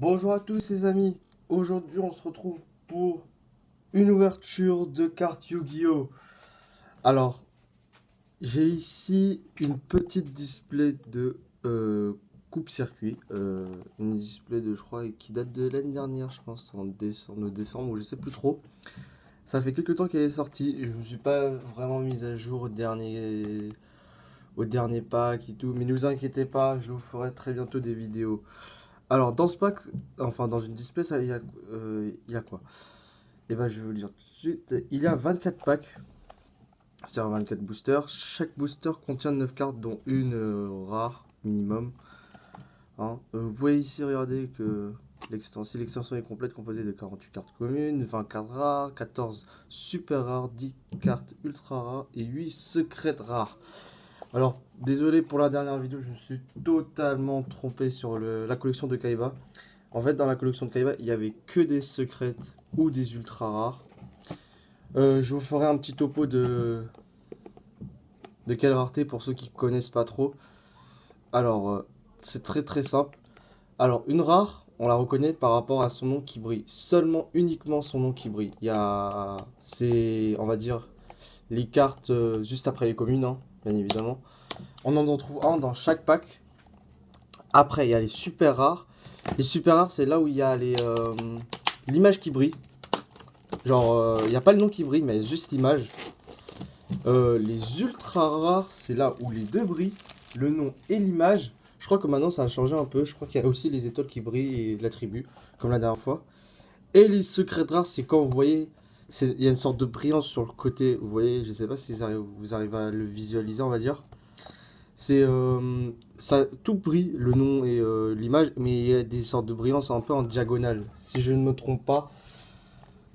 Bonjour à tous les amis, aujourd'hui on se retrouve pour une ouverture de cartes Yu-Gi-Oh! Alors, j'ai ici une petite display de coupe-circuit, une display de je crois qui date de l'année dernière je pense, en décembre ou je sais plus trop. Ça fait quelques temps qu'elle est sortie, je me suis pas vraiment mise à jour au dernier pack et tout, mais ne vous inquiétez pas, je vous ferai très bientôt des vidéos. Alors, dans ce pack, enfin dans une display, il y a quoi? Et ben, je vais vous le dire tout de suite. Il y a 24 packs, c'est-à-dire 24 boosters. Chaque booster contient 9 cartes, dont une rare minimum. Hein. Vous voyez ici, regardez que si l'extension est complète, composée de 48 cartes communes, 20 cartes rares, 14 super rares, 10 cartes ultra rares et 8 secrètes rares. Alors, désolé pour la dernière vidéo, je me suis totalement trompé sur la collection de Kaiba. En fait, dans la collection de Kaiba, il n'y avait que des secrètes ou des ultra rares. Je vous ferai un petit topo de quelle rareté pour ceux qui connaissent pas trop. Alors, c'est très simple. Alors, une rare, on la reconnaît par rapport à son nom qui brille. Seulement, uniquement son nom qui brille. C'est, on va dire, les cartes juste après les communes, hein, bien évidemment. On en trouve un dans chaque pack. Après, il y a les super rares. Les super rares, c'est là où il y a l'image qui brille. Genre, il n'y a pas le nom qui brille, mais juste l'image. Les ultra rares, c'est là où les deux brillent, le nom et l'image. Je crois que maintenant ça a changé un peu. Je crois qu'il y a aussi les étoiles qui brillent et l'attribut, comme la dernière fois. Et les secrets rares, c'est quand vous voyez, il y a une sorte de brillance sur le côté. Vous voyez, je sais pas si vous arrivez à le visualiser, on va dire. C'est ça, tout brille, le nom et l'image, mais il y a des sortes de brillance un peu en diagonale. Si je ne me trompe pas,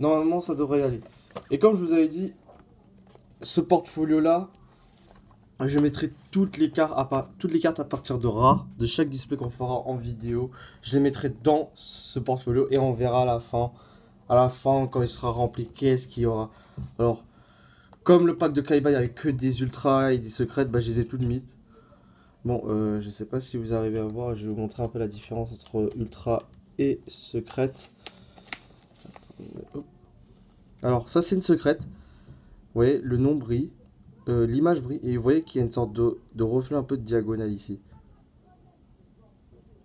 normalement ça devrait y aller. Et comme je vous avais dit, ce portfolio-là, je mettrai toutes les cartes à partir de rares de chaque display qu'on fera en vidéo. Je les mettrai dans ce portfolio et on verra à la fin quand il sera rempli, qu'est-ce qu'il y aura. Alors, comme le pack de Kaiba, il n'y avait que des ultras et des secrètes, bah, je les ai toutes mises. Bon, je sais pas si vous arrivez à voir, je vais vous montrer un peu la différence entre ultra et secrète. Alors, ça c'est une secrète. Vous voyez, le nom brille. L'image brille et vous voyez qu'il y a une sorte de reflet un peu de diagonale ici.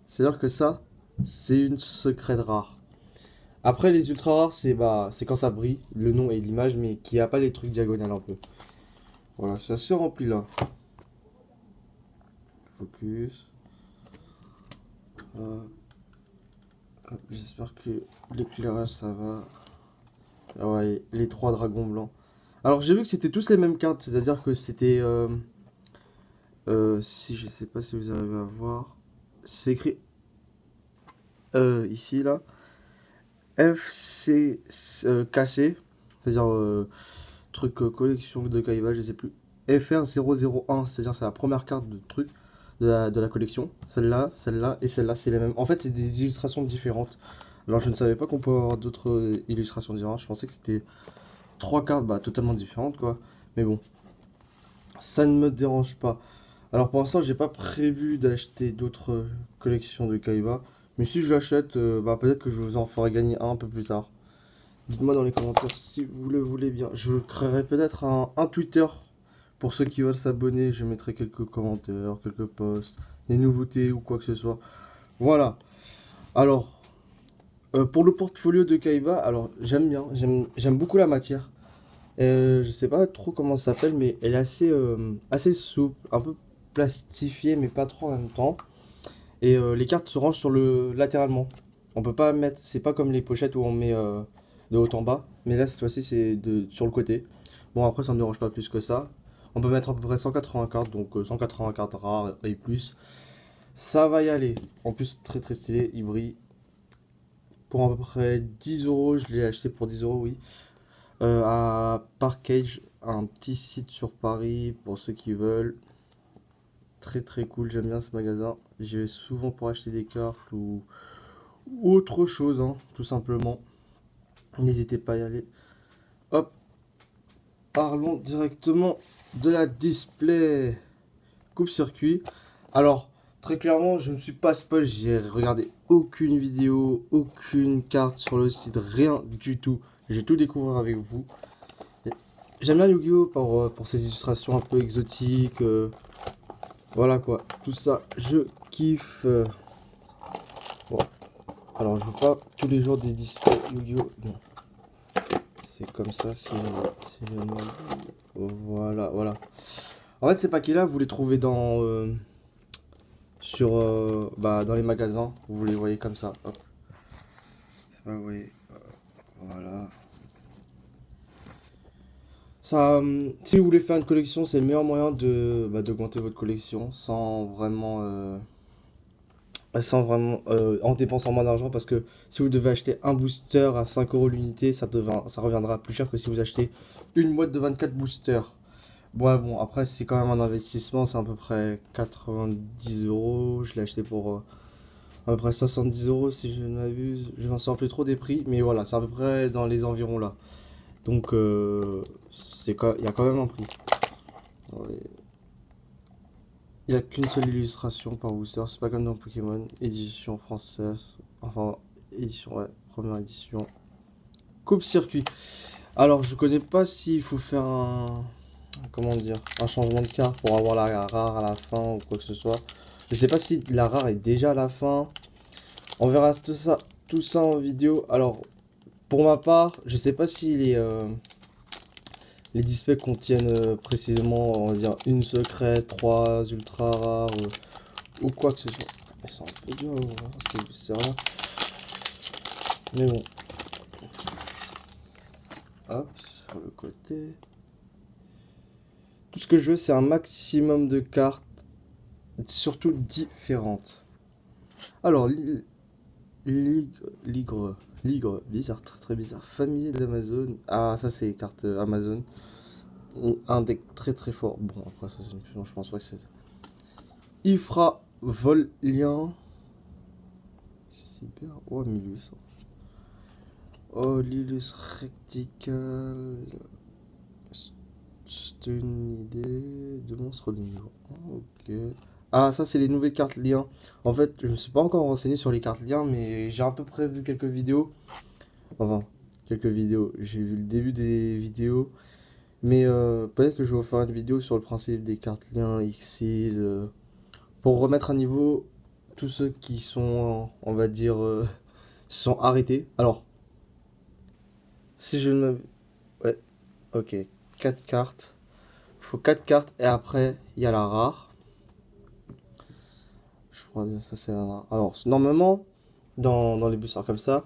C'est-à-dire que ça, c'est une secrète rare. Après, les ultra rares, c'est quand ça brille, le nom et l'image, mais qui a pas les trucs diagonales un peu. Voilà, c'est assez rempli là. Focus. J'espère que l'éclairage ça va. Ah ouais, les trois dragons blancs. Alors j'ai vu que c'était tous les mêmes cartes, c'est-à-dire que c'était si je sais pas si vous arrivez à voir, c'est écrit ici là. FCKC, c'est-à-dire truc collection de Kaiba, je sais plus. FR001, c'est-à-dire c'est la première carte de truc de la collection. Celle-là et celle-là, c'est les mêmes. En fait, c'est des illustrations différentes. Alors, je ne savais pas qu'on pouvait avoir d'autres illustrations différentes. Je pensais que c'était trois cartes bah, totalement différentes, quoi. Mais bon, ça ne me dérange pas. Alors, pour l'instant, j'ai pas prévu d'acheter d'autres collections de Kaiba. Mais si je l'achète, bah, peut-être que je vous en ferai gagner un peu plus tard. Dites-moi dans les commentaires si vous le voulez bien. Je créerai peut-être un Twitter pour ceux qui veulent s'abonner. Je mettrai quelques commentaires, quelques posts, des nouveautés ou quoi que ce soit. Voilà. Alors, pour le portfolio de Kaiba, alors j'aime bien, j'aime beaucoup la matière. Je sais pas trop comment ça s'appelle, mais elle est assez souple, un peu plastifiée, mais pas trop en même temps. Et les cartes se rangent latéralement. On peut pas mettre, c'est pas comme les pochettes où on met de haut en bas, mais là cette fois-ci c'est sur le côté. Bon après ça me dérange pas plus que ça. On peut mettre à peu près 180 cartes, donc 180 cartes rares et plus. Ça va y aller. En plus très stylé, il brille. Pour à peu près 10 euros, je l'ai acheté pour 10 euros, oui. À Parkage, un petit site sur Paris pour ceux qui veulent. Très cool, j'aime bien ce magasin. J'y vais souvent pour acheter des cartes ou autre chose, hein, tout simplement. N'hésitez pas à y aller. Hop, parlons directement de la display coupe-circuit. Alors, Très clairement, je ne suis pas spoil, j'ai regardé aucune vidéo, aucune carte sur le site, rien du tout. J'ai tout découvert avec vous. J'aime bien Yu-Gi-Oh! Pour ses illustrations un peu exotiques. Voilà quoi, tout ça, je kiffe. Bon, alors je joue pas tous les jours des displays Yu-Gi-Oh! Non. C'est comme ça, c'est le nom. Voilà, voilà. En fait, ces paquets-là, vous les trouvez dans les magasins. Vous les voyez comme ça. Hop. Vous voyez, voilà. Ça, si vous voulez faire une collection, c'est le meilleur moyen d'augmenter votre collection sans vraiment en dépensant moins d'argent parce que si vous devez acheter un booster à 5 euros l'unité, ça reviendra plus cher que si vous achetez une boîte de 24 boosters. Bon, après, c'est quand même un investissement, c'est à peu près 90 euros. Je l'ai acheté pour à peu près 70 euros si je ne m'abuse. Je m'en souviens plus trop des prix, mais voilà, c'est à peu près dans les environs là. Donc, il y a quand même un prix. Ouais. Il n'y a qu'une seule illustration par booster, c'est pas comme dans Pokémon. Édition française, enfin, édition, ouais, première édition. Coupe circuit. Alors, je connais pas s'il faut faire comment dire, un changement de carte pour avoir la rare à la fin ou quoi que ce soit. Je sais pas si la rare est déjà à la fin. On verra tout ça en vidéo. Alors, pour ma part, je sais pas si les displays contiennent précisément, on va dire, une secrète, 3 ultra rares ou quoi que ce soit. Ils sont un peu durs, c'est rien. Mais bon. Hop, sur le côté. Tout ce que je veux, c'est un maximum de cartes, surtout différentes. Alors, Ligre, bizarre, très très bizarre. Familier d'Amazon. Ah, ça c'est carte Amazon. Un deck très très fort. Bon, après ça c'est une fusion, je pense pas que c'est. Ifra Volien. Cyber. Oh, 1800. Oh, Lilus Rectical. C'est une idée de monstre de niveau. Ok. Ah, ça, c'est les nouvelles cartes liens. En fait, je ne me suis pas encore renseigné sur les cartes liens, mais j'ai à peu près vu quelques vidéos. Enfin, quelques vidéos. J'ai vu le début des vidéos. Mais peut-être que je vais vous faire une vidéo sur le principe des cartes liens Xyz. Pour remettre à niveau tous ceux qui sont, on va dire, sont arrêtés. Alors, si je ne me... Ouais, ok. 4 cartes. Il faut 4 cartes et après, il y a la rare. Je crois que ça c'est la rare. Alors, normalement, dans les boosters comme ça,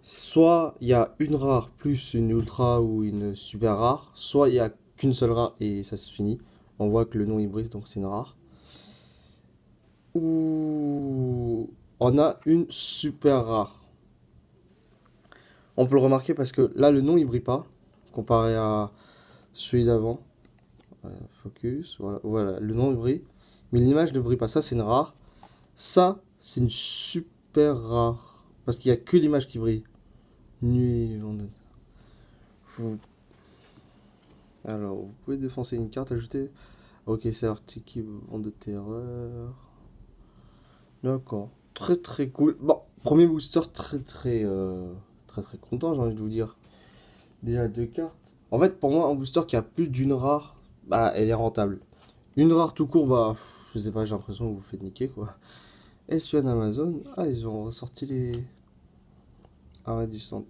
soit il y a une rare plus une ultra ou une super rare, soit il y a qu'une seule rare et ça se finit. On voit que le nom il brise donc c'est une rare. Ou on a une super rare. On peut le remarquer parce que là le nom il brille pas comparé à celui d'avant. Focus, voilà, le nom il brille, mais l'image ne brille pas. Ça c'est une rare. Ça c'est une super rare parce qu'il n'y a que l'image qui brille. Nuit, alors, vous pouvez défoncer une carte, ajouter. Ok, c'est Artiki, vent de terreur. D'accord. Très très cool. Bon, premier booster très très content, j'ai envie de vous dire. Déjà deux cartes. En fait, pour moi, un booster qui a plus d'une rare, bah, elle est rentable. Une rare tout court, bah, je sais pas, j'ai l'impression que vous vous faites niquer quoi. Espionne Amazon. Ah, ils ont ressorti les. Arrêt du centre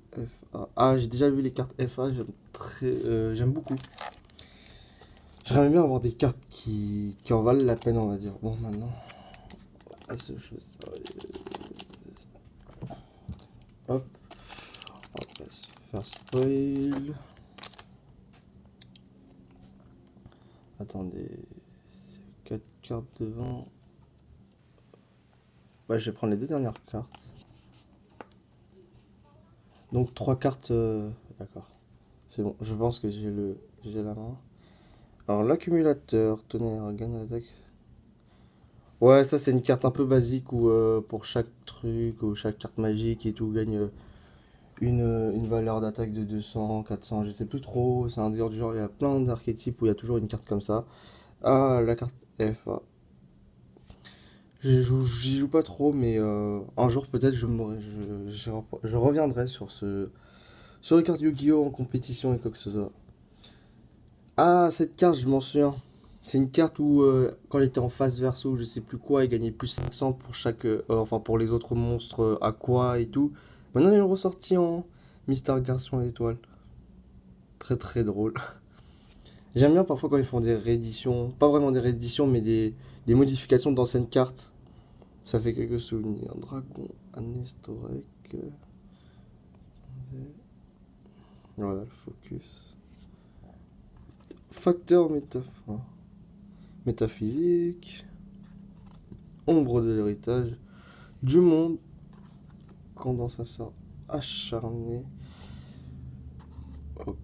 FA. Ah, j'ai déjà vu les cartes FA, j'aime beaucoup. J'aimerais bien avoir des cartes qui en valent la peine, on va dire. Bon, maintenant. Ah, c'est autre chose. Hop. On va pas se faire spoil. Attendez. 4 cartes devant. Ouais, je vais prendre les deux dernières cartes. Donc 3 cartes. D'accord. C'est bon, je pense que j'ai la main. Alors l'accumulateur, tonnerre, gagne d'attaque. Ouais, ça c'est une carte un peu basique où pour chaque truc ou chaque carte magique et tout gagne une valeur d'attaque de 200, 400, je sais plus trop. C'est un dire du genre, il y a plein d'archétypes où il y a toujours une carte comme ça. Ah, la carte F. J'y joue pas trop, mais un jour peut-être je reviendrai sur les cartes Yu-Gi-Oh! En compétition et quoi que ce soit. Ah, cette carte, je m'en souviens. C'est une carte où, quand il était en phase verso, je sais plus quoi, il gagnait plus 500 pour enfin pour les autres monstres Aqua et tout. Maintenant, ils l'ont ressorti en Mister Garçon à l'étoile. Très très drôle. J'aime bien parfois quand ils font des rééditions, pas vraiment des rééditions, mais des modifications d'anciennes cartes. Ça fait quelques souvenirs. Dragon, Anestorek. Voilà, le focus. Facteur métaphysique. Ombre de l'héritage. Du monde. Condensateur acharné. Ok.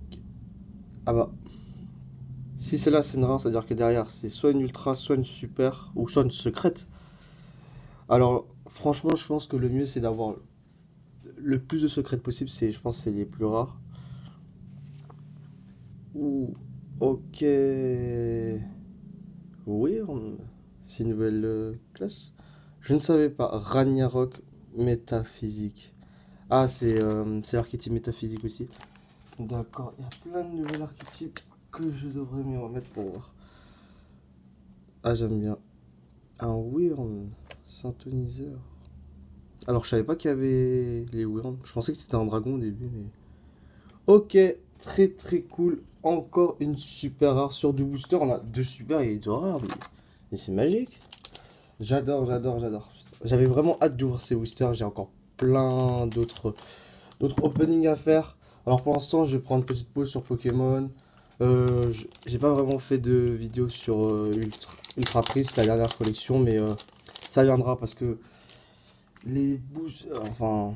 Ah bah. Si celle-là c'est une rare, c'est-à-dire que derrière c'est soit une ultra, soit une super, ou soit une secrète. Alors, franchement, je pense que le mieux c'est d'avoir le plus de secrètes possible. Je pense, c'est les plus rares. Ouh, ok. Oui, c'est une nouvelle classe. Je ne savais pas. Ragnarok métaphysique. Ah, c'est l'archétype métaphysique aussi. D'accord, il y a plein de nouveaux archétypes que je devrais m'y remettre pour voir. Ah, j'aime bien. Un Wyrm, synthoniseur. Alors, je savais pas qu'il y avait les Wyrms. Je pensais que c'était un dragon au début, mais. Ok, très très cool. Encore une super rare sur du booster. On a deux super et deux rares. Mais c'est magique. J'adore, j'adore, j'adore. J'avais vraiment hâte d'ouvrir ces boosters. J'ai encore plein d'autres openings à faire. Alors pour l'instant, je vais prendre une petite pause sur Pokémon. J'ai pas vraiment fait de vidéo sur Ultra Priest, la dernière collection, mais ça viendra parce que enfin,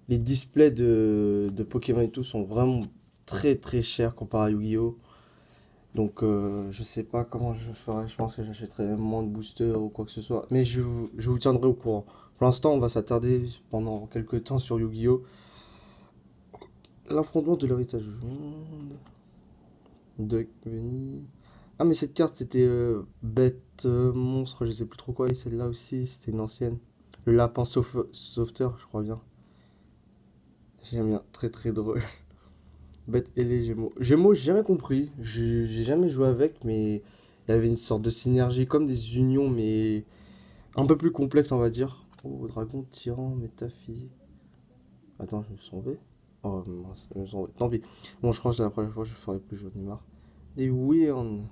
les displays de Pokémon et tout sont vraiment très très chers comparé à Yu-Gi-Oh! Donc je sais pas comment je ferai, je pense que j'achèterai moins de boosters ou quoi que ce soit. Mais je vous tiendrai au courant. Pour l'instant, on va s'attarder pendant quelques temps sur Yu-Gi-Oh! L'affrontement de l'héritage jaune. Duck Bunny. Ah mais cette carte c'était bête monstre, je sais plus trop quoi. Et celle-là aussi, c'était une ancienne. Le lapin sauveteur, je crois bien. J'aime bien, très très drôle. Bête et les Gémeaux. Gémeaux, j'ai jamais compris. J'ai jamais joué avec, mais il y avait une sorte de synergie, comme des unions, mais un peu plus complexe, on va dire. Oh, dragon, tyran, métaphysique. Attends, je me suis tombé. Oh mince, je me suis tombé. Tant pis. Bon, je crois que la prochaine fois, je ferai plus, j'en ai marre. Des Wyrn.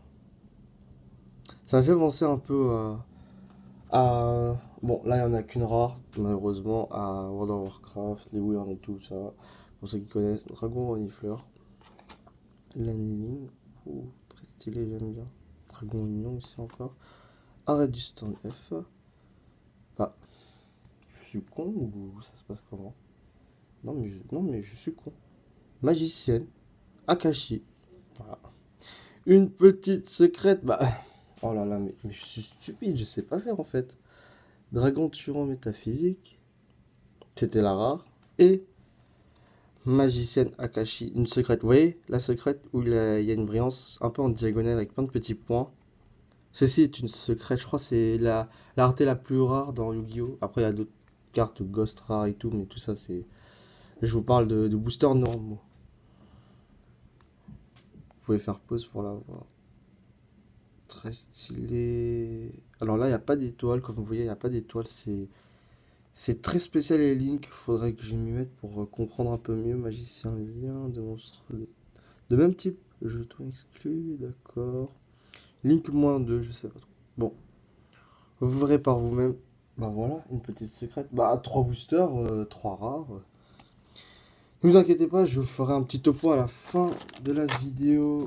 Ça me fait penser un peu bon, là, il n'y en a qu'une rare, malheureusement, à World of Warcraft, les Wyrn et tout ça. Pour ceux qui connaissent, Dragon Renifleur. Landing. Oh, très stylé, j'aime bien. Dragon Union aussi encore. Arrête du stand F. Bah, je suis con ou ça se passe comment? Non, mais je suis con. Magicienne. Akashi. Voilà. Une petite secrète. Bah, oh là là, mais je suis stupide, je sais pas faire en fait. Dragon tuant métaphysique. C'était la rare. Et magicienne Akashi. Une secrète. Vous voyez la secrète où il y a une brillance un peu en diagonale avec plein de petits points. Ceci est une secrète, je crois que c'est la rareté la plus rare dans Yu-Gi-Oh! Après, il y a d'autres cartes Ghost rare et tout, mais tout ça, c'est. Je vous parle de boosters normaux. Vous pouvez faire pause pour la voir. Très stylé. Alors là, il n'y a pas d'étoile, comme vous voyez, il n'y a pas d'étoile. C'est très spécial les links. Faudrait que je m'y mette pour comprendre un peu mieux. Magicien lien, de monstres de même type. Jeton exclu, d'accord. Link -2, je sais pas trop. Bon, vous verrez par vous-même. Bah voilà, une petite secrète. Bah, 3 boosters, 3 rares. Ne vous inquiétez pas, je vous ferai un petit topo à la fin de la vidéo.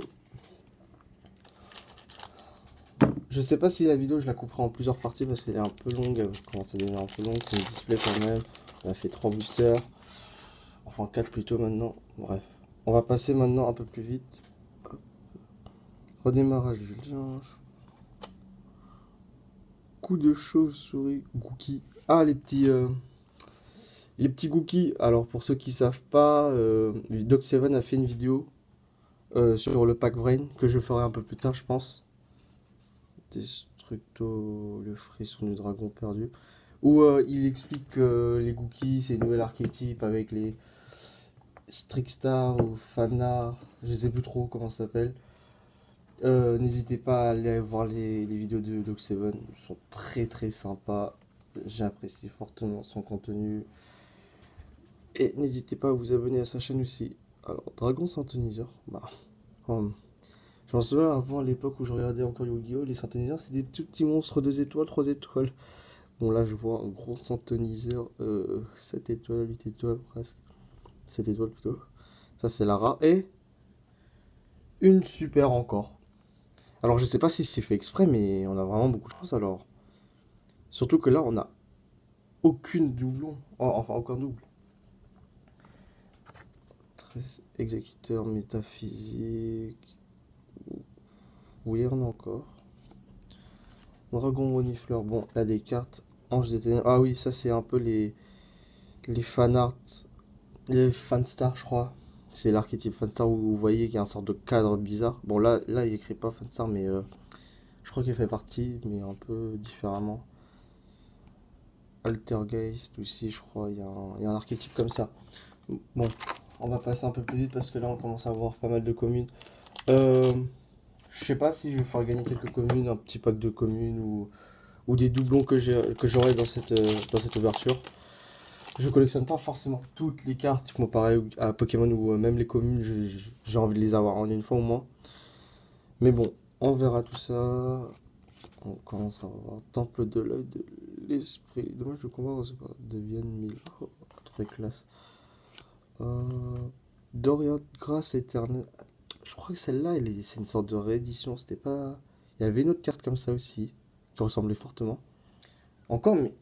Je sais pas si la vidéo je la couperai en plusieurs parties parce qu'elle est un peu longue. Elle commence à devenir un peu longue. C'est une display quand même. On a fait 3 boosters. Enfin 4 plutôt maintenant. Bref. On va passer maintenant un peu plus vite. Hop. Redémarrage du linge. Coup de chauve-souris. Gookie. Ah, les petits cookies, alors pour ceux qui savent pas, Doc7 a fait une vidéo sur le pack Brain que je ferai un peu plus tard, je pense. Destructo, le frisson du dragon perdu. Où il explique que les Gookies, c'est une nouvelle archétype avec les Trickstar ou Fanar, je sais plus trop comment ça s'appelle. N'hésitez pas à aller voir les vidéos de Doc7, ils sont très très sympas. J'apprécie fortement son contenu. Et n'hésitez pas à vous abonner à sa chaîne aussi. Alors, Dragon Synthoniseur, bah, je m'en souviens avant, à l'époque où je regardais encore Yu-Gi-Oh! Les synthoniseurs, c'est des tout petits monstres 2 étoiles, 3 étoiles. Bon, là, je vois un gros synthoniseur, 7 étoiles, 8 étoiles presque. 7 étoiles plutôt. Ça, c'est la rare. Et une super encore. Alors, je sais pas si c'est fait exprès, mais on a vraiment beaucoup de chance alors. Surtout que là, on a aucune doublon. Oh, enfin, aucun double. 13 exécuteur métaphysique. Oui, on a encore. Dragon renifleur. Bon, là, des cartes. Ange des ténèbres. Ah oui, ça, c'est un peu les fanarts. Les fanstars, je crois. C'est l'archétype fanstar où vous voyez qu'il y a un sorte de cadre bizarre. Bon, là il écrit pas fanstar, mais je crois qu'il fait partie, mais un peu différemment. Altergeist aussi, je crois, il y a un archétype comme ça. Bon, on va passer un peu plus vite parce que là on commence à avoir pas mal de communes. Euh, je sais pas si je vais faire gagner quelques communes, un petit pack de communes ou des doublons que j'aurai dans cette ouverture. Je collectionne pas forcément toutes les cartes, comparé à Pokémon ou même les communes, j'ai envie de les avoir en une fois au moins. Mais bon, on verra tout ça. On commence à voir Temple de l'œil de l'esprit. Dommage, le combat ne pas devienne 1000. Oh, très classe. Dorian Grâce éternelle. Je crois que celle-là, c'est une sorte de réédition. C'était pas. Il y avait une autre carte comme ça aussi, qui ressemblait fortement. Encore, mais.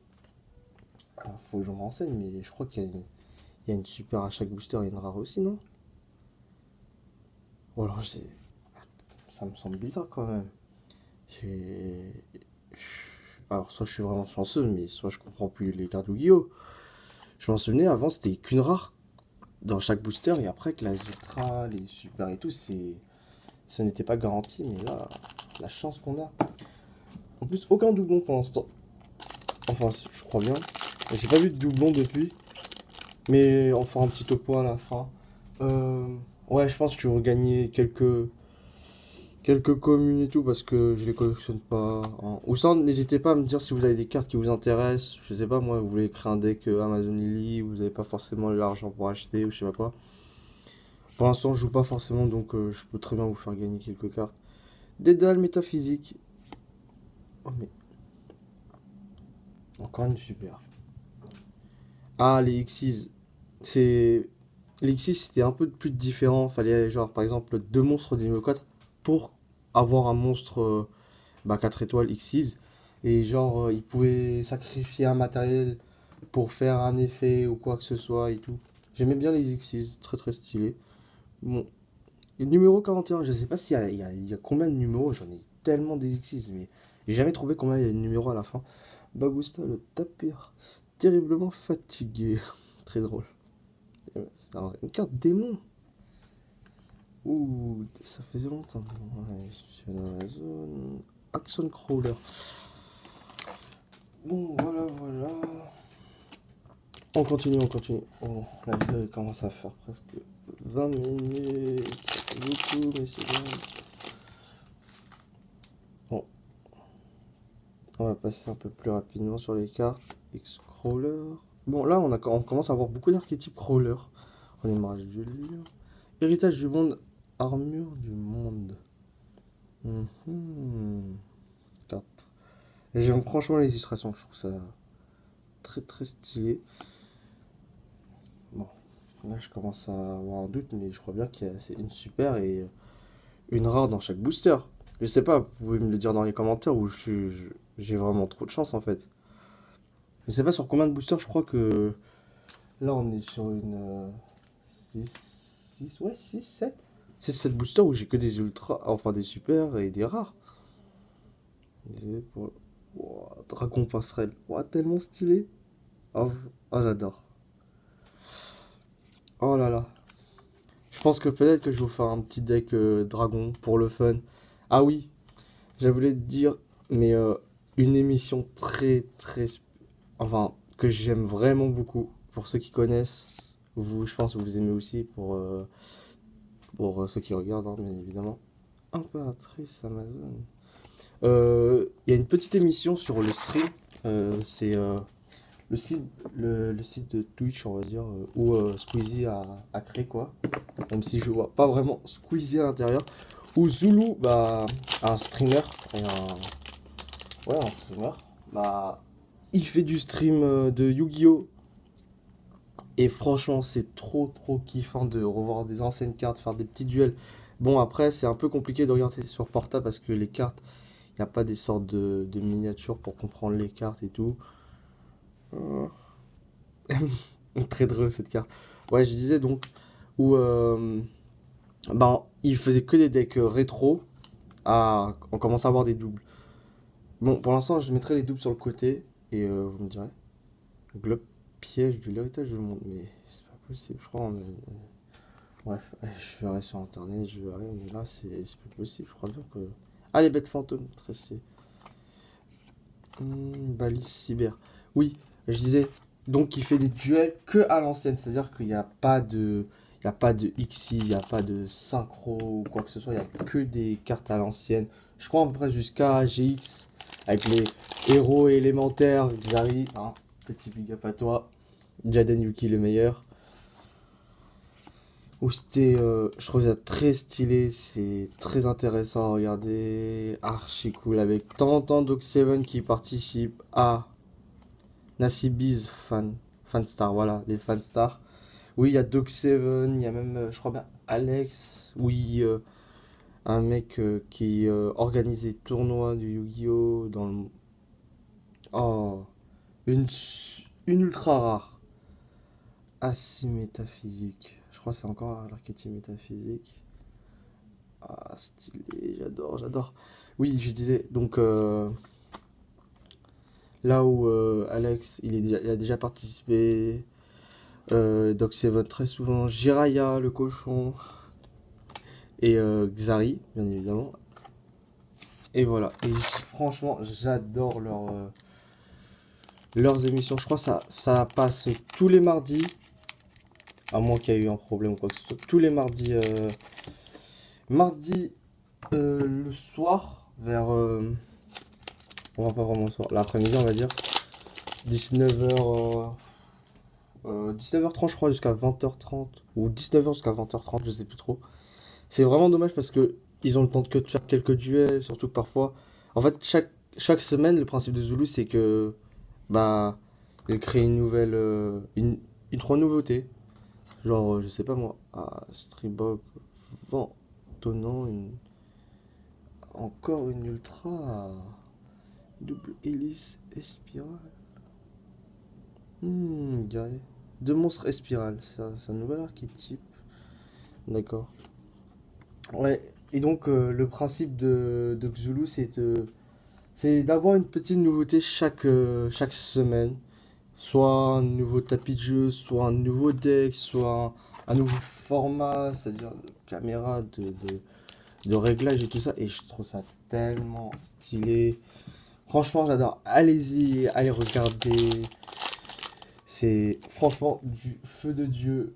Alors, faut que je me renseigne, mais je crois qu'il y a une super à chaque booster et une rare aussi, non? Ou alors, ça me semble bizarre quand même. J'ai. Alors, soit je suis vraiment chanceux, mais soit je comprends plus les cartes Yu-Gi-Oh! Je m'en souvenais, avant, c'était qu'une rare dans chaque booster, et après, que la Ultra, les super et tout, ce n'était pas garanti, mais là, la chance qu'on a. En plus, aucun doublon pour l'instant. Enfin, je crois bien. J'ai pas vu de doublon depuis, mais on fera un petit topo à la fin. Ouais, je pense que je vais regagner quelques communes et tout parce que je les collectionne pas. Ou ça, n'hésitez pas à me dire si vous avez des cartes qui vous intéressent. Je sais pas, moi, vous voulez créer un deck Amazon Lily, vous n'avez pas forcément l'argent pour acheter ou je sais pas quoi. Pour l'instant, je joue pas forcément, donc je peux très bien vous faire gagner quelques cartes. Dédale métaphysique. Oh, mais encore une super. Ah, les Xyz. C'est. Les Xyz, c'était un peu plus différent. Fallait, genre, par exemple, deux monstres de niveau 4 pour avoir un monstre 4 étoiles X6 et genre il pouvait sacrifier un matériel pour faire un effet ou quoi que ce soit et tout. J'aimais bien les X6, très très stylé. Bon, le numéro 41, je sais pas s'il y a, il y a combien de numéros, j'en ai tellement des X6 mais j'ai jamais trouvé combien il y a de numéros à la fin. Bagusta le tapir, terriblement fatigué, très drôle. C'est une carte démon. Ouh, ça faisait longtemps. Ouais, je suis dans la zone. Axon Crawler. Bon, voilà, voilà. On continue, on continue. Oh, la vidéo elle commence à faire presque 20 minutes. Ça fait beaucoup, messieurs. Bon, on va passer un peu plus rapidement sur les cartes. X-Crawler. Bon, là, on commence à avoir beaucoup d'archétypes crawler. Redémarrage du livre. Héritage du monde. Armure du monde. Carte. Et j'aime franchement les illustrations, je trouve ça très très stylé. Bon, là je commence à avoir un doute, mais je crois bien qu'il y a c'est une super et une rare dans chaque booster. Je sais pas, vous pouvez me le dire dans les commentaires ou j'ai vraiment trop de chance en fait. Je sais pas sur combien de boosters, je crois que là on est sur une 6, ouais 6, 7. C'est 7 boosters où j'ai que des ultras, enfin des super et des rares. Désolé pour... Wow, Dragon passerelle, wow, tellement stylé. Oh, oh, j'adore. Oh là là. Je pense que peut-être que je vais vous faire un petit deck dragon pour le fun. Ah oui, j'avais voulu te dire, mais une émission enfin, que j'aime vraiment beaucoup. Pour ceux qui connaissent, vous, je pense que vous aimez aussi, pour ceux qui regardent, hein, bien évidemment. Impératrice Amazon. Il y a une petite émission sur le stream. C'est le site, le site de Twitch, on va dire, où Squeezie a créé quoi. Même si je vois pas vraiment Squeezie à l'intérieur. Où Zulu, bah, un streamer, et ouais, un streamer, bah, il fait du stream de Yu-Gi-Oh! Et franchement, c'est trop kiffant de revoir des anciennes cartes, faire des petits duels. Bon, après, c'est un peu compliqué de regarder sur portable parce que les cartes, il n'y a pas des sortes de miniatures pour comprendre les cartes et tout. Euh, Très drôle cette carte. Ouais, je disais donc, où ben, il faisait que des decks rétro. On commence à avoir des doubles. Bon, pour l'instant, je mettrai les doubles sur le côté et vous me direz. Globe piège de l'héritage du monde. Mais c'est pas possible, je crois. Bref, je verrai sur internet, je verrai, mais là c'est plus possible, je crois bien que. Ah, les bêtes fantômes, tressées. Balise cyber. Oui, je disais, donc il fait des duels que à l'ancienne, c'est-à-dire qu'il n'y a pas de. Il n'y a pas de XI, il n'y a pas de synchro ou quoi que ce soit, il n'y a que des cartes à l'ancienne. Je crois à peu près jusqu'à GX, avec les héros élémentaires, Xari, hein, petit big up à toi, Jaden Yuki le meilleur. Où c'était, je trouve ça très stylé, c'est très intéressant à regarder, archi cool, avec de temps en temps Doc Seven qui participe à Nasibiz Fanstar, voilà, les Fanstar. Oui, il y a Doc Seven, il y a même, je crois bien, Alex, oui, un mec qui organise des tournois du Yu-Gi-Oh! Dans le. Oh, une, une ultra rare, assez métaphysique. Je crois que c'est encore l'archétype métaphysique. Ah, stylé, j'adore. Oui, je disais, donc là où Alex, il a déjà participé, Doc Seven très souvent, Jiraya, le cochon, et Xari, bien évidemment. Et voilà, et franchement, j'adore leurs émissions. Je crois que ça passe tous les mardis, à moins qu'il y ait eu un problème ou quoi que ce soit. Tous les mardis, mardi le soir, vers. On va pas vraiment le soir, l'après-midi, on va dire. 19h, 19h30 je crois jusqu'à 20h30 ou 19h jusqu'à 20h30, je sais plus trop. C'est vraiment dommage parce que ils ont le temps de faire quelques duels, surtout que parfois. En fait, chaque semaine, le principe de Zulu, c'est que bah ils créent une nouvelle, une trois nouveautés. Genre, je sais pas moi, à Stribog, Vent, Tonnant, encore une ultra, double hélice, Espirale. Guerrier. Deux monstres Espirale, c'est un nouvel archétype. D'accord. Ouais, et donc le principe de Xulu, c'est d'avoir une petite nouveauté chaque semaine. Soit un nouveau tapis de jeu, soit un nouveau deck, soit un nouveau format, c'est-à-dire de caméra, de réglage et tout ça. Et je trouve ça tellement stylé. Franchement, j'adore. Allez-y, allez regarder. C'est franchement du feu de Dieu.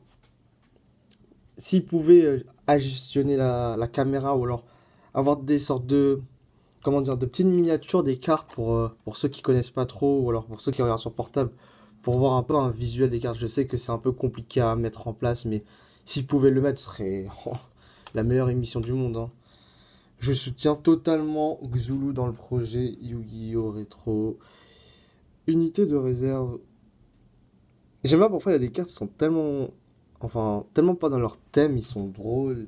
S'ils pouvaient additionner la caméra ou alors avoir des sortes de, comment dire, de petites miniatures des cartes pour ceux qui connaissent pas trop ou alors pour ceux qui regardent sur portable pour voir un peu un visuel des cartes. Je sais que c'est un peu compliqué à mettre en place, mais s'ils pouvaient le mettre, ce serait la meilleure émission du monde, hein. Je soutiens totalement Xulu dans le projet Yu-Gi-Oh! Rétro. Unité de réserve. J'aime pas pourquoi il y a des cartes qui sont tellement. Enfin, tellement pas dans leur thème, ils sont drôles.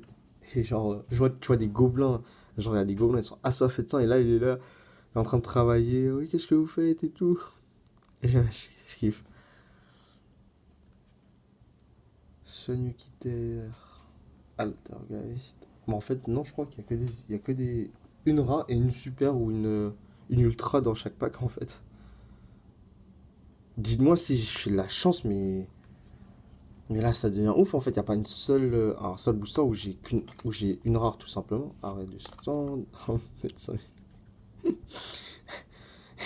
Et genre, tu vois des gobelins. Genre, il y a des gobelins, ils sont assoiffés de sang, et là, il est là, il est en train de travailler. Oui, qu'est-ce que vous faites et tout. Et je kiffe. Sonukiter. Altergeist. Mais en fait, non, je crois qu'il y a que des. Il y a que des. Une rare et une super ou une ultra dans chaque pack en fait. Dites-moi si j'ai de la chance, mais là ça devient ouf en fait. Il n'y a pas un seul booster où j'ai une rare tout simplement. Arrête de stand.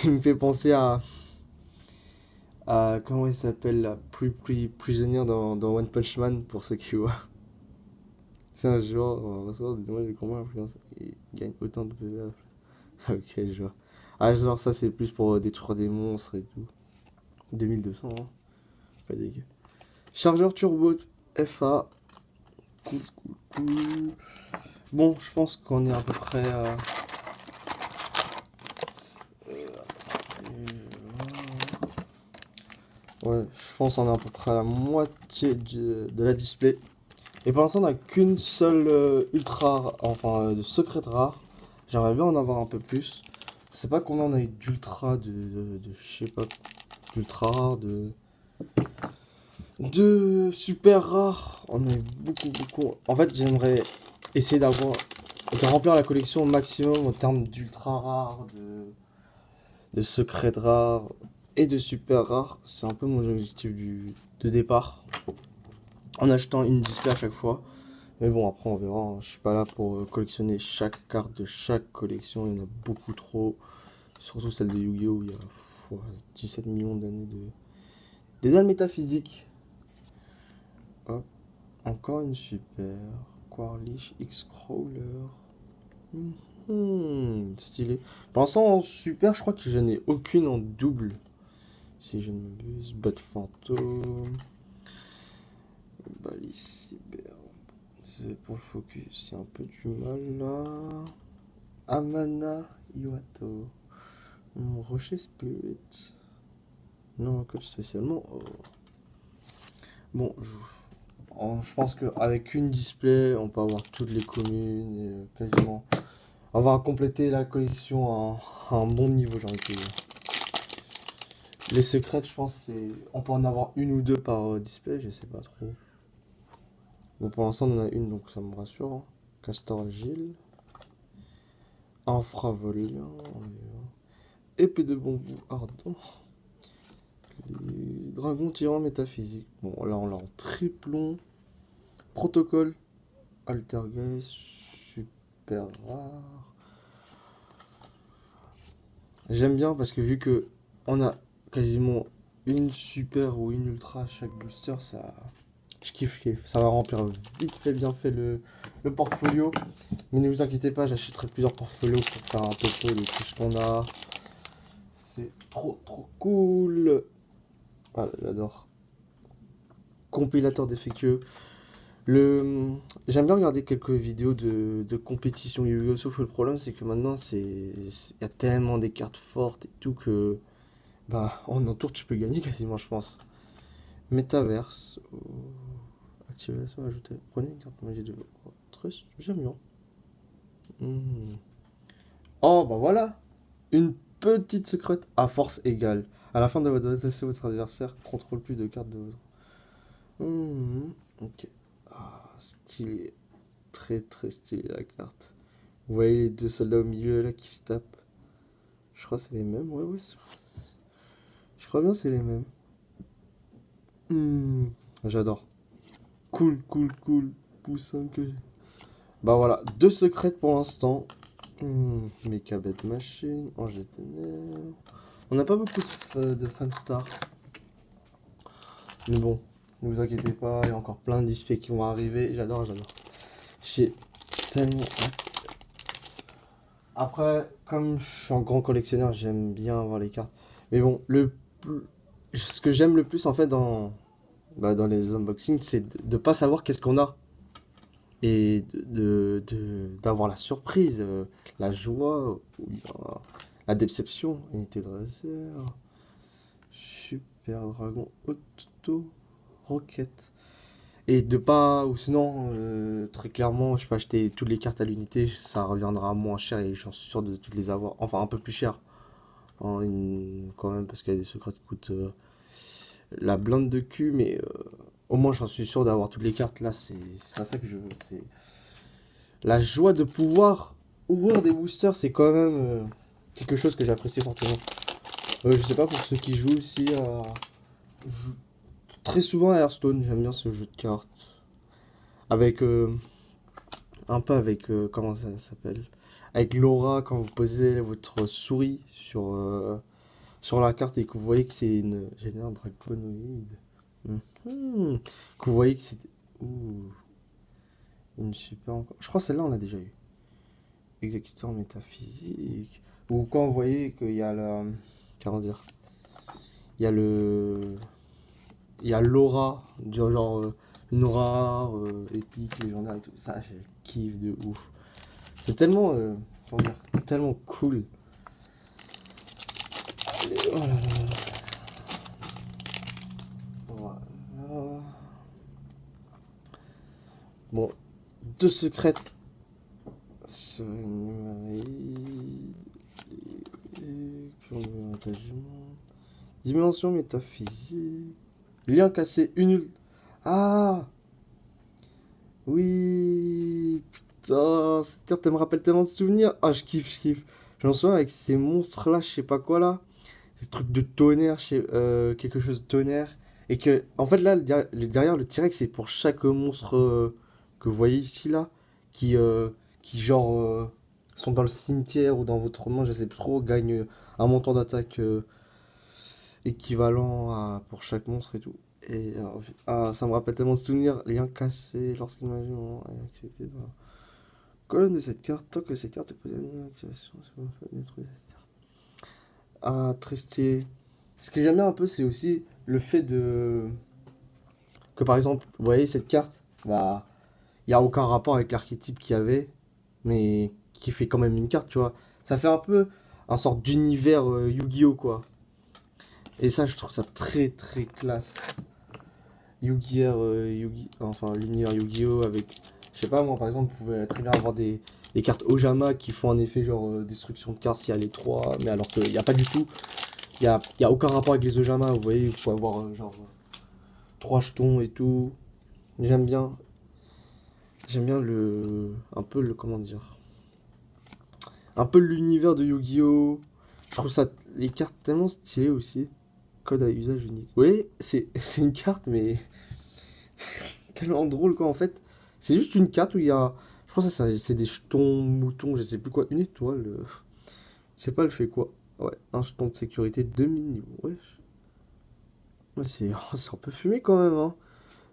Il me fait penser à comment il s'appelle, la Prisoner dans One Punch Man, pour ceux qui voient. C'est un joueur, on ressort des dommages de combat influence et gagne autant de PV. Ok, je vois. Ah, genre ça, c'est plus pour détruire des monstres et tout. 2200, hein. Pas dégueu. Chargeur turbo FA. Cool, cool, cool. Bon, je pense qu'on est à peu près à... Ouais, je pense qu'on est à peu près à la moitié de la display. Et pour l'instant, on n'a qu'une seule ultra, enfin de secrète rare. J'aimerais bien en avoir un peu plus. Je sais pas combien on a eu d'ultra, je sais pas, d'ultra rare, de super rare. On a eu beaucoup, beaucoup. En fait, j'aimerais essayer de remplir la collection au maximum en termes d'ultra rares, de secrètes rares et de super rares. C'est un peu mon objectif de départ. En achetant une display à chaque fois. Mais bon, après on verra, hein. Je suis pas là pour collectionner chaque carte de chaque collection, il y en a beaucoup trop. Surtout celle de Yu-Gi-Oh! Où il y a 17 millions d'années de... Des dalles métaphysiques. Hop, encore une super. Quarlich X-Crawler. Stylé. Pour l'instant, en super, je crois que je n'ai aucune en double. Si je ne m'abuse. Bot fantôme. Balise cyber. C'est pour le focus, c'est un peu du mal là. Amana Iwato. Rocher Spirit. Non, comme spécialement. Oh. Bon, je pense qu'avec une display, on peut avoir toutes les communes et quasiment. On va compléter la collection à un bon niveau, j'ai envie de dire. Les secrètes, je pense, on peut en avoir une ou deux par display, je sais pas trop. Bon, pour l'instant, on en a une, donc ça me rassure, hein. Castor Agile. Infravolien. Épée de bambou ardent. Les dragons tyrans métaphysiques. Bon, là, on l'a en triplon. Protocole. Altergeist. Super rare. J'aime bien parce que vu que on a quasiment une super ou une ultra à chaque booster, ça. Je kiffe, je kiffe. Ça va remplir vite fait, bien fait le portfolio. Mais ne vous inquiétez pas, j'achèterai plusieurs portfolios pour faire un topo de tout ce qu'on a. C'est trop trop cool. Ah, j'adore. Compilateur défectueux. J'aime bien regarder quelques vidéos de compétition Yu-Gi-Oh! Sauf que le problème, c'est que maintenant, il y a tellement des cartes fortes et tout que, bah, en un tour, tu peux gagner quasiment, je pense. Métaverse. Activation ajoutée. Prenez une carte magie de trust. J'aime bien. Oh, bah voilà. Une petite secrète à force égale. À la fin de votre adresse, votre adversaire contrôle plus de cartes de votre. Ok. Ah, stylé. Très très stylé la carte. Vous voyez les deux soldats au milieu là qui se tapent. Je crois que c'est les mêmes. Ouais, ouais. Je crois bien que c'est les mêmes. J'adore. Cool, cool, cool. Poussin que. Bah voilà, deux secrètes pour l'instant. Mecha Bête Machine, Ange des Ténèbres. On n'a pas beaucoup de fanstar. Mais bon, ne vous inquiétez pas, il y a encore plein de displays qui vont arriver. J'adore, j'adore. J'ai tellement hâte. Après, comme je suis un grand collectionneur, j'aime bien avoir les cartes. Mais bon, ce que j'aime le plus en fait dans les unboxings, c'est de pas savoir qu'est-ce qu'on a. Et d'avoir la surprise, la joie, ou la déception. Unité de réserve. Super Dragon Auto Rocket. Et de pas, ou sinon, très clairement, je peux acheter toutes les cartes à l'unité, ça reviendra moins cher et j'en suis sûr de toutes les avoir. Enfin, un peu plus cher. Hein, quand même, parce qu'il y a des secrets qui coûtent la blinde de cul, mais au moins j'en suis sûr d'avoir toutes les cartes. Là, c'est pas ça que je veux. C'est la joie de pouvoir ouvrir des boosters, c'est quand même quelque chose que j'apprécie fortement. Je sais pas pour ceux qui jouent aussi très souvent à Hearthstone, j'aime bien ce jeu de cartes. Avec un peu avec comment ça s'appelle? Avec l'aura quand vous posez votre souris sur sur la carte et que vous voyez que c'est une génère draconoïde. Mhm. Que vous voyez que c'est... Ouh, une super encore. Je crois que celle-là on l'a déjà eu. Exécuteur métaphysique. Ou quand vous voyez qu'il y a la... Comment dire? Il y a le... Il y a l'aura, du genre une aura épique, légendaire et tout. Ça, je kiffe de ouf. C'est tellement... comment dire? Tellement cool. Oh là là. Voilà. Bon, deux secrètes. Dimension métaphysique. Lien cassé, une... Ah oui. Putain, cette carte elle me rappelle tellement de souvenirs. Ah, je kiffe, je kiffe. Je me souviens avec ces monstres là, je sais pas quoi là. Ces trucs de tonnerre, quelque chose de tonnerre. Et que, en fait là, derrière le T-Rex, c'est pour chaque monstre que vous voyez ici là, qui, euh, qui genre sont dans le cimetière ou dans votre main, je sais plus trop, gagnent un montant d'attaque équivalent pour chaque monstre et tout. Et ça me rappelle tellement de souvenirs. Lien cassé lorsqu'une magie est activité dans la colonne de cette carte. Tant que cette carte est posée en activation, c'est bon, faut détruire cette carte. Ah, très stylé. Ce que j'aime bien un peu, c'est aussi le fait de... Que par exemple, vous voyez cette carte, bah, il n'y a aucun rapport avec l'archétype qu'il y avait, mais qui fait quand même une carte, tu vois. Ça fait un peu un sorte d'univers Yu-Gi-Oh, quoi. Et ça, je trouve ça très très classe. Enfin l'univers Yu-Gi-Oh avec, je sais pas moi par exemple, vous pouvez très bien avoir des cartes Ojama qui font un effet genre destruction de cartes s'il y a les trois, mais alors qu'il n'y a pas du tout, il y a aucun rapport avec les Ojama, vous voyez, il faut avoir genre trois jetons et tout. J'aime bien, j'aime bien un peu le, comment dire, un peu l'univers de Yu-Gi-Oh! Je trouve ça, les cartes tellement stylées aussi. Code à usage unique. Oui, c'est une carte, mais tellement drôle quoi en fait. C'est juste une carte où il y a. Je crois que ça, c'est des jetons, moutons, je sais plus quoi. Une étoile. C'est pas le fait quoi. Ouais, un jeton de sécurité, demi-niveau. Ouais, ouais c'est c'est un peu fumé quand même, hein.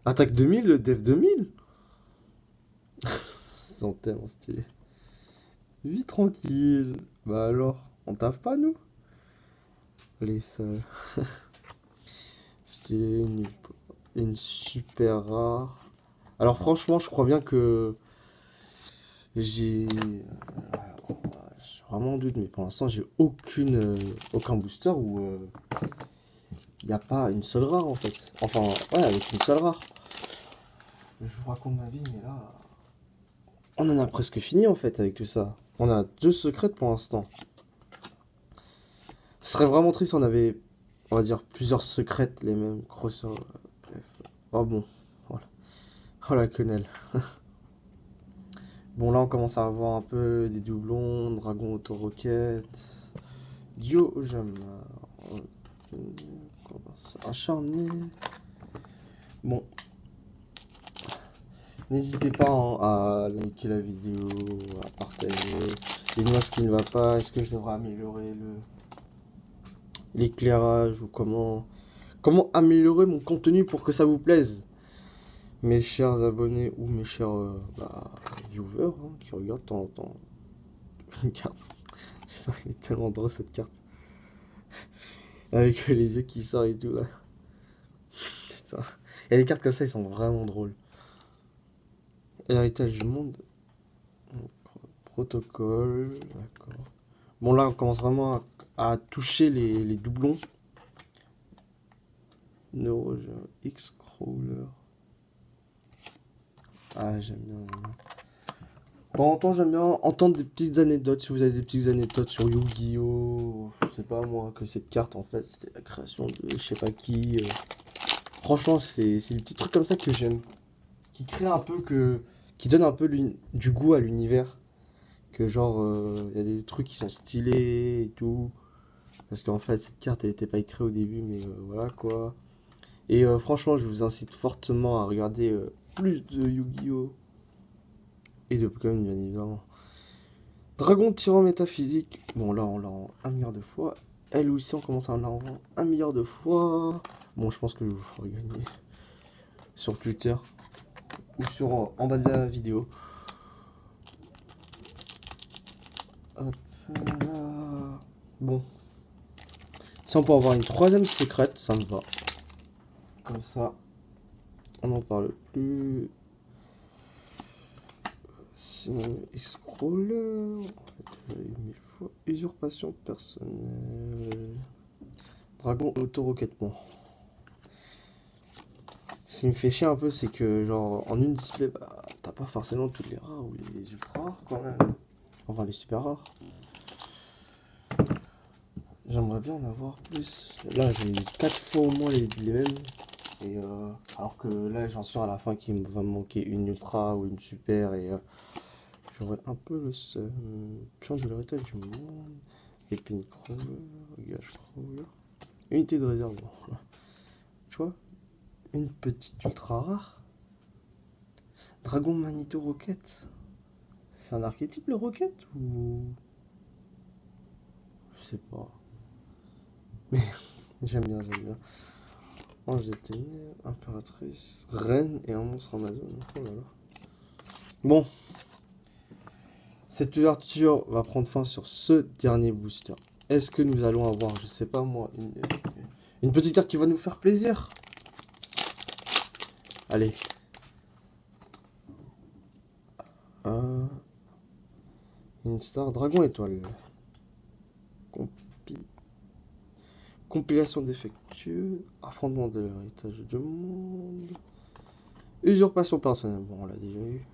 Attaque 2000, def 2000. C'est tellement stylé. Vie tranquille. Bah alors, on taffe pas nous? Les seuls. Stylé, une super rare. Alors franchement, je crois bien que j'ai vraiment un doute, mais pour l'instant, j'ai aucun booster où il n'y a pas une seule rare en fait. Enfin, ouais, avec une seule rare. Je vous raconte ma vie, mais là, on en a presque fini en fait avec tout ça. On a deux secrètes pour l'instant. Ce serait vraiment triste si on avait, on va dire, plusieurs secrètes, les mêmes crosser. Bref. Oh bon, voilà. Oh la quenelle. Bon, là, on commence à avoir un peu des doublons, dragon auto-roquette, Dio Ojama, acharné. Bon, n'hésitez pas hein, à liker la vidéo, à partager. Dites-moi ce qui ne va pas, est-ce que je devrais améliorer l'éclairage ou comment améliorer mon contenu pour que ça vous plaise. Mes chers abonnés ou mes chers viewers hein, qui regardent de temps en temps. Une carte. Ça, elle est tellement drôle cette carte. Avec les yeux qui sortent et tout là. Putain. Il y a des cartes comme ça, ils sont vraiment drôles. Héritage du monde. Protocole. D'accord. Bon là, on commence vraiment à toucher les doublons. Neuro X-Crawler. Ah, j'aime bien. De temps en temps, j'aime bien entendre des petites anecdotes. Si vous avez des petites anecdotes sur Yu-Gi-Oh! Je sais pas moi, que cette carte en fait, c'était la création de je sais pas qui. Franchement, c'est des petits trucs comme ça que j'aime. Qui crée un peu qui donne un peu du goût à l'univers. Que genre, il y a des trucs qui sont stylés et tout. Parce qu'en fait, cette carte, elle était pas écrite au début, mais voilà quoi. Et franchement, je vous incite fortement à regarder plus de Yu-Gi-Oh! Et de Pokémon, bien évidemment. Dragon tyran métaphysique. Bon, là, on l'a en un milliard de fois. Elle aussi, on commence à en avoir 1 milliard de fois. Bon, je pense que je vous ferai gagner sur Twitter ou sur en bas de la vidéo. Hop là. Bon. Si on peut avoir une troisième secrète, ça me va. Comme ça, on n'en parle plus. Sinon, scroller. Usurpation personnelle. Dragon auto-roquette. Bon. Ce qui me fait chier un peu, c'est que, genre, en une display, bah, t'as pas forcément toutes les rares ou les ultra rares quand même. Enfin, les super rares. J'aimerais bien en avoir plus. Là, j'ai mis 4 fois au moins les mêmes. Et alors que là, j'en suis à la fin qu'il va me manquer une ultra ou une super. Et j'aurais un peu le seum. Pion de l'héritage du monde. Épine crawler. Gage crawler. Unité de réserve. Bon. Tu vois, une petite ultra rare. Dragon Magneto Rocket. C'est un archétype le Rocket ou. Je sais pas. Mais j'aime bien, j'aime bien. Ange de ténèbres, impératrice, reine et un monstre Amazon. Oh là là. Bon, cette ouverture va prendre fin sur ce dernier booster. Est-ce que nous allons avoir, je sais pas moi, une petite carte qui va nous faire plaisir? Allez. Une star dragon étoile. Compi- Compilation défectueuse. Affrontement de l'héritage du monde. Usurpation personnelle. Bon, on l'a déjà eu.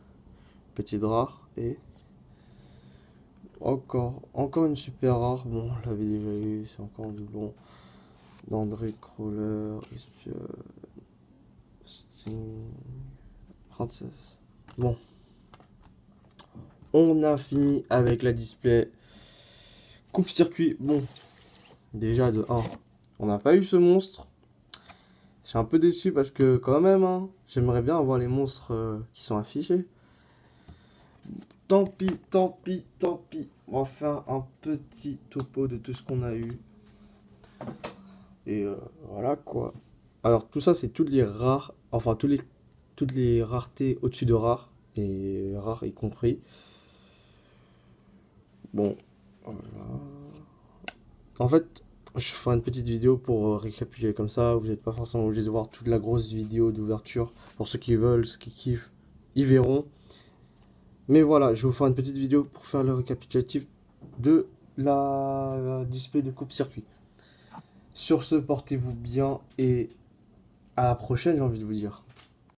Petit rare et encore une super rare. Bon, on l'avait déjà eu. C'est encore un doublon. D'André Crawler, Espionne, Sting, Princess. Bon, on a fini avec la display coupe-circuit. Bon, déjà de 1, on n'a pas eu ce monstre. Je suis un peu déçu parce que quand même, hein, j'aimerais bien avoir les monstres qui sont affichés. Tant pis, tant pis, tant pis. On va faire un petit topo de tout ce qu'on a eu. Et voilà quoi. Alors tout ça, c'est toutes les rares, enfin toutes les raretés au-dessus de rares, et rares y compris. Bon, voilà. En fait, je ferai une petite vidéo pour récapituler comme ça. Vous n'êtes pas forcément obligé de voir toute la grosse vidéo d'ouverture. Pour ceux qui veulent, ceux qui kiffent, ils verront. Mais voilà, je vais vous faire une petite vidéo pour faire le récapitulatif de la display de coupe-circuit. Sur ce, portez-vous bien et à la prochaine, j'ai envie de vous dire.